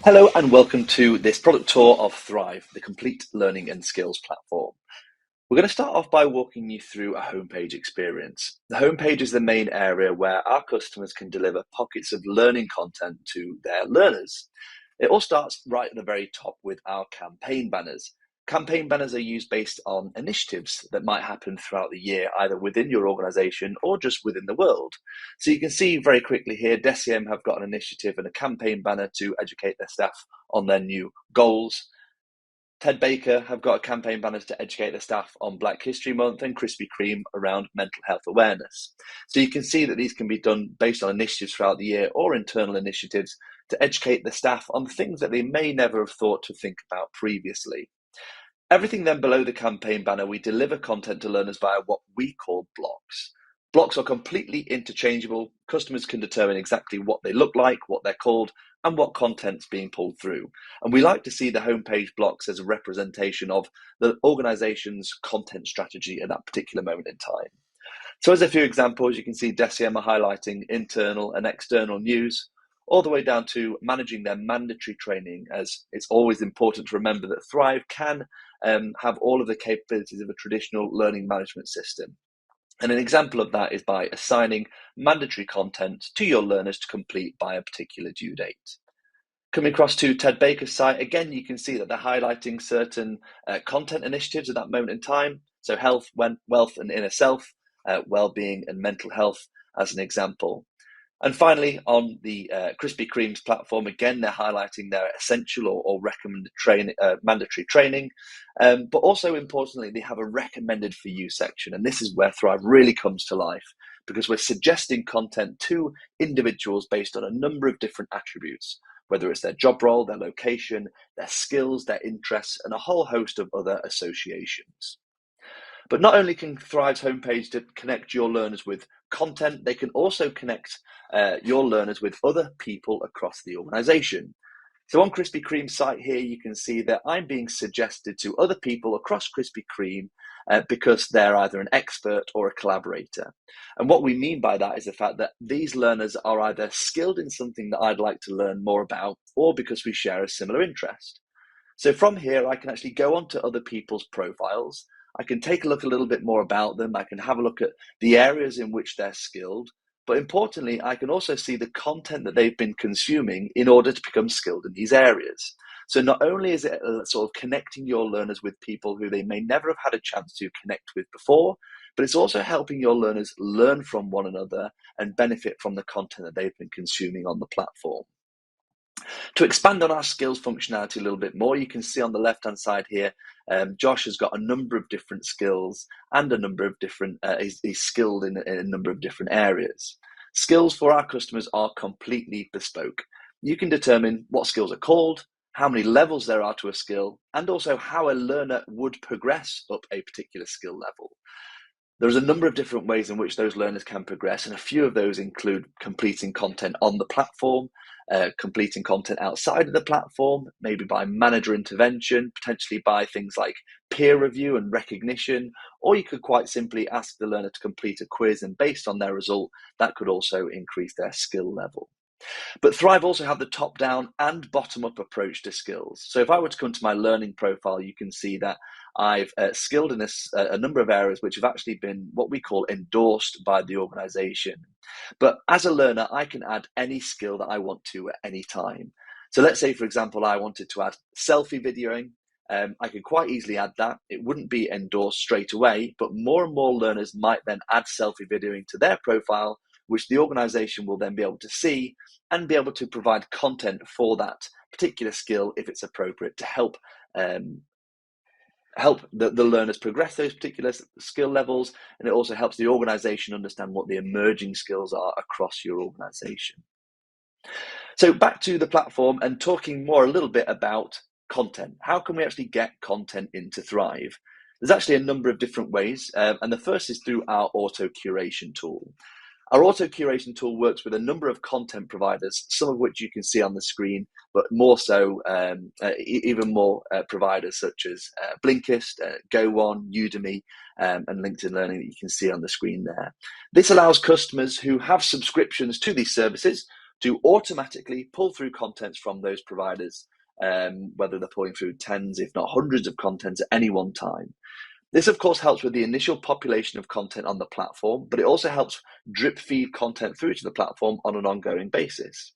Hello and welcome to this product tour of Thrive, the complete learning and skills platform. We're going to start off by walking you through a homepage experience. The homepage is the main area where our customers can deliver pockets of learning content to their learners. It all starts right at the very top with our campaign banners. Campaign banners are used based on initiatives that might happen throughout the year, either within your organization or just within the world. So you can see very quickly here, Deciem have got an initiative and a campaign banner to educate their staff on their new goals. Ted Baker have got a campaign banner to educate their staff on Black History Month, and Krispy Kreme around mental health awareness. So you can see that these can be done based on initiatives throughout the year or internal initiatives to educate the staff on things that they may never have thought to think about previously. Everything then below the campaign banner, we deliver content to learners via what we call blocks. Blocks are completely interchangeable. Customers can determine exactly what they look like, what they're called, and what content's being pulled through. And we like to see the homepage blocks as a representation of the organization's content strategy at that particular moment in time. So as a few examples, you can see Deciem are highlighting internal and external news, all the way down to managing their mandatory training, as it's always important to remember that Thrive can have all of the capabilities of a traditional learning management system. And an example of that is by assigning mandatory content to your learners to complete by a particular due date. Coming across to Ted Baker's site, again, you can see that they're highlighting certain content initiatives at that moment in time. So health, wealth and inner self, well-being and mental health as an example. And finally, on the Krispy Kreme's platform, again, they're highlighting their essential or recommended mandatory training. But also importantly, they have a recommended for you section. And this is where Thrive really comes to life, because we're suggesting content to individuals based on a number of different attributes, whether it's their job role, their location, their skills, their interests, and a whole host of other associations. But not only can Thrive's homepage to connect your learners with content, they can also connect your learners with other people across the organization. So on Krispy Kreme's site here, you can see that I'm being suggested to other people across Krispy Kreme because they're either an expert or a collaborator. And what we mean by that is the fact that these learners are either skilled in something that I'd like to learn more about, or because we share a similar interest. So from here, I can actually go on to other people's profiles. I can take a look a little bit more about them. I can have a look at the areas in which they're skilled. But importantly, I can also see the content that they've been consuming in order to become skilled in these areas. So not only is it sort of connecting your learners with people who they may never have had a chance to connect with before, but it's also helping your learners learn from one another and benefit from the content that they've been consuming on the platform. To expand on our skills functionality a little bit more, you can see on the left-hand side here, Josh has got a number of different skills and a number of different, he's skilled in a number of different areas. Skills for our customers are completely bespoke. You can determine what skills are called, how many levels there are to a skill, and also how a learner would progress up a particular skill level. There's a number of different ways in which those learners can progress, and a few of those include completing content on the platform, completing content outside of the platform, maybe by manager intervention, potentially by things like peer review and recognition, or you could quite simply ask the learner to complete a quiz, and based on their result, that could also increase their skill level. But Thrive also have the top-down and bottom-up approach to skills. So if I were to come to my learning profile, you can see that I've skilled in a number of areas which have actually been what we call endorsed by the organization. But as a learner, I can add any skill that I want to at any time. So let's say, for example, I wanted to add selfie videoing. I could quite easily add that. It wouldn't be endorsed straight away, but more and more learners might then add selfie videoing to their profile, which the organization will then be able to see and be able to provide content for that particular skill if it's appropriate to help the learners progress those particular skill levels. And it also helps the organization understand what the emerging skills are across your organization. So back to the platform and talking more a little bit about content. How can we actually get content into Thrive? There's actually a number of different ways, and the first is through our auto curation tool. Our auto curation tool works with a number of content providers, some of which you can see on the screen, but more so, even more providers such as Blinkist, GoOne, Udemy, and LinkedIn Learning that you can see on the screen there. This allows customers who have subscriptions to these services, to automatically pull through contents from those providers, whether they're pulling through tens, if not hundreds of contents at any one time. This, of course, helps with the initial population of content on the platform, but it also helps drip feed content through to the platform on an ongoing basis.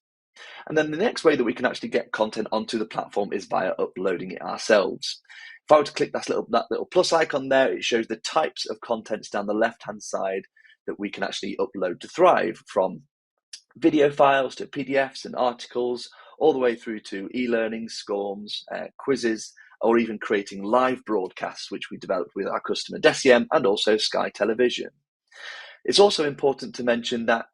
And then the next way that we can actually get content onto the platform is via uploading it ourselves. If I were to click that little plus icon there, it shows the types of contents down the left-hand side that we can actually upload to Thrive, from video files to PDFs and articles, all the way through to e-learning, SCORMs, quizzes, or even creating live broadcasts, which we developed with our customer Deciem and also Sky Television. It's also important to mention that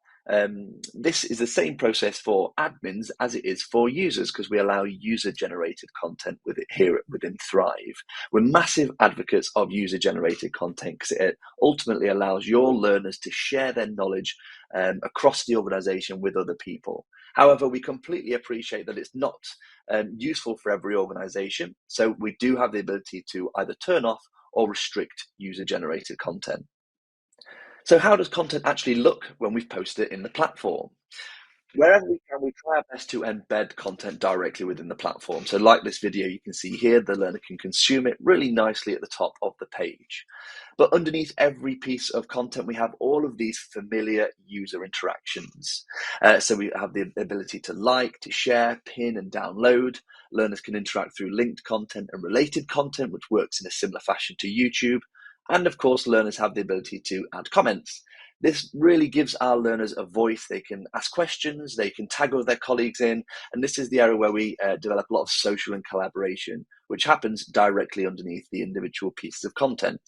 this is the same process for admins as it is for users, because we allow user-generated content with it here within Thrive. We're massive advocates of user-generated content because it ultimately allows your learners to share their knowledge across the organization with other people. However, we completely appreciate that it's not useful for every organization, so we do have the ability to either turn off or restrict user-generated content. So how does content actually look when we've posted it in the platform? Wherever we can, we try our best to embed content directly within the platform. So like this video you can see here, the learner can consume it really nicely at the top of the page. But underneath every piece of content, we have all of these familiar user interactions. So we have the ability to like, to share, pin, and download. Learners can interact through linked content and related content, which works in a similar fashion to YouTube. And of course, learners have the ability to add comments. This really gives our learners a voice. They can ask questions, they can tag their colleagues in, and this is the area where we develop a lot of social and collaboration, which happens directly underneath the individual pieces of content.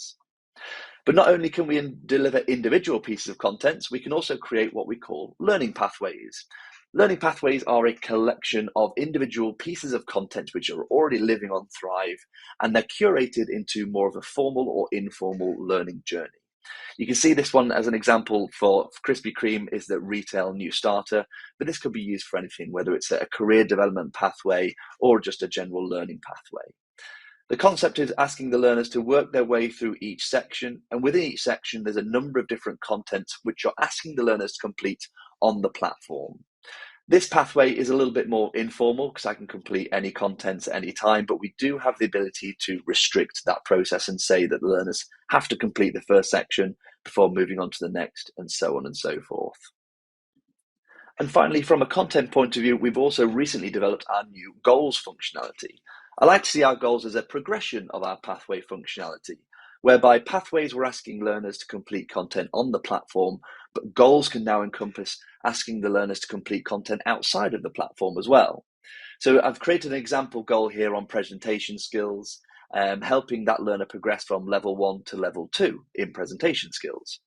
But not only can we deliver individual pieces of content, we can also create what we call learning pathways. Learning pathways are a collection of individual pieces of content which are already living on Thrive, and they're curated into more of a formal or informal learning journey. You can see this one as an example for Krispy Kreme is the retail new starter, but this could be used for anything, whether it's a career development pathway or just a general learning pathway. The concept is asking the learners to work their way through each section, and within each section there's a number of different contents which you're asking the learners to complete on the platform. This pathway is a little bit more informal because I can complete any contents at any time, but we do have the ability to restrict that process and say that the learners have to complete the first section before moving on to the next, and so on and so forth. And finally, from a content point of view, we've also recently developed our new goals functionality. I like to see our goals as a progression of our pathway functionality, whereby pathways we're asking learners to complete content on the platform, but goals can now encompass asking the learners to complete content outside of the platform as well. So I've created an example goal here on presentation skills, helping that learner progress from level 1 to level 2 in presentation skills.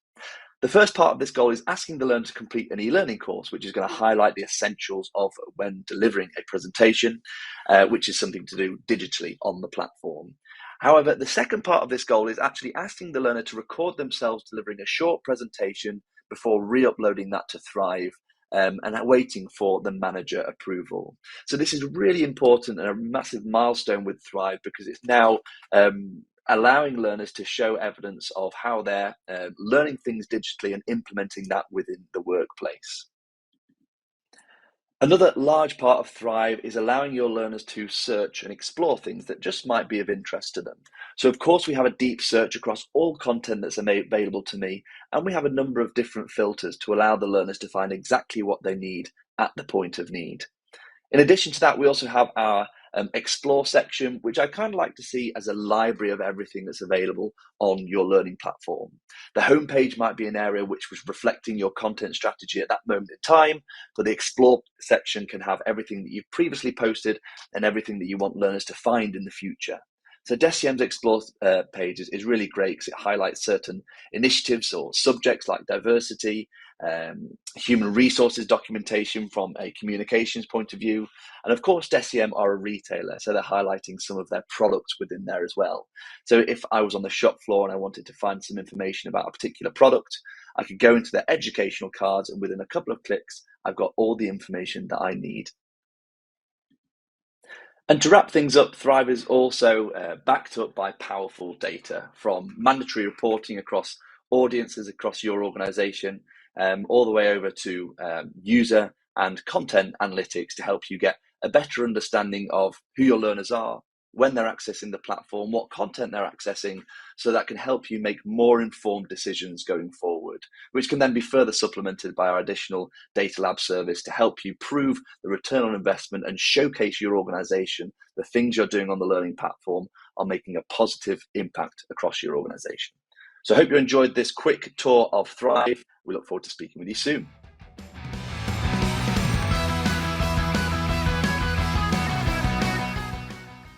The first part of this goal is asking the learner to complete an e-learning course, which is going to highlight the essentials of when delivering a presentation, which is something to do digitally on the platform. However, the second part of this goal is actually asking the learner to record themselves delivering a short presentation before re-uploading that to Thrive, and waiting for the manager approval. So this is really important and a massive milestone with Thrive, because it's now allowing learners to show evidence of how they're learning things digitally and implementing that within the workplace. Another large part of Thrive is allowing your learners to search and explore things that just might be of interest to them. So of course we have a deep search across all content that's available to me, and we have a number of different filters to allow the learners to find exactly what they need at the point of need. In addition to that, we also have our explore section, which I kind of like to see as a library of everything that's available on your learning platform. The homepage might be an area which was reflecting your content strategy at that moment in time, but the explore section can have everything that you've previously posted and everything that you want learners to find in the future. So Deciem's Explore page is really great because it highlights certain initiatives or subjects like diversity, human resources documentation from a communications point of view. And of course, Deciem are a retailer, so they're highlighting some of their products within there as well. So if I was on the shop floor and I wanted to find some information about a particular product, I could go into their educational cards, and within a couple of clicks, I've got all the information that I need. And to wrap things up, Thrive is also backed up by powerful data, from mandatory reporting across audiences across your organization, all the way over to user and content analytics to help you get a better understanding of who your learners are, when they're accessing the platform, what content they're accessing, so that can help you make more informed decisions going forward, which can then be further supplemented by our additional data lab service to help you prove the return on investment and showcase your organization, the things you're doing on the learning platform are making a positive impact across your organization. So I hope you enjoyed this quick tour of Thrive. We look forward to speaking with you soon.